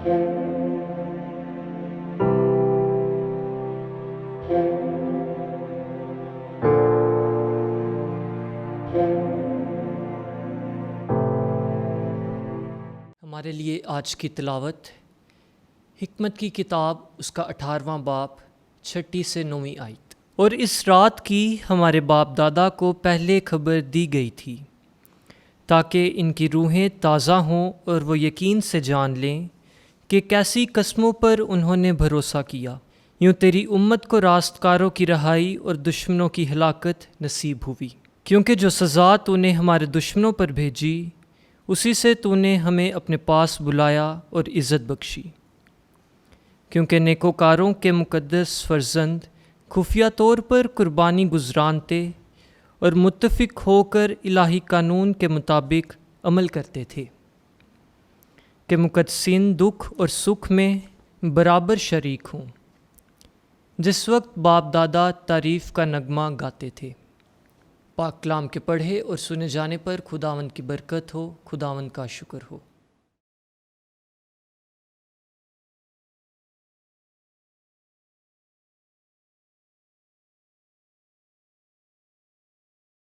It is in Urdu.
ہمارے لیے آج کی تلاوت حکمت کی کتاب اس کا 18واں باب 6 سے 9 آیت۔ اور اس رات کی ہمارے باپ دادا کو پہلے خبر دی گئی تھی تاکہ ان کی روحیں تازہ ہوں اور وہ یقین سے جان لیں کہ کیسی قسموں پر انہوں نے بھروسہ کیا۔ یوں تیری امت کو راست کاروں کی رہائی اور دشمنوں کی ہلاکت نصیب ہوئی، کیونکہ جو سزا تو نے ہمارے دشمنوں پر بھیجی اسی سے تو نے ہمیں اپنے پاس بلایا اور عزت بخشی، کیونکہ نیکوکاروں کے مقدس فرزند خفیہ طور پر قربانی گزرانتے اور متفق ہو کر الہی قانون کے مطابق عمل کرتے تھے کہ مقدسین دکھ اور سکھ میں برابر شریک ہوں۔ جس وقت باپ دادا تعریف کا نغمہ گاتے تھے۔ پاک کلام کے پڑھے اور سنے جانے پر خداوند کی برکت ہو، خداوند کا شکر ہو۔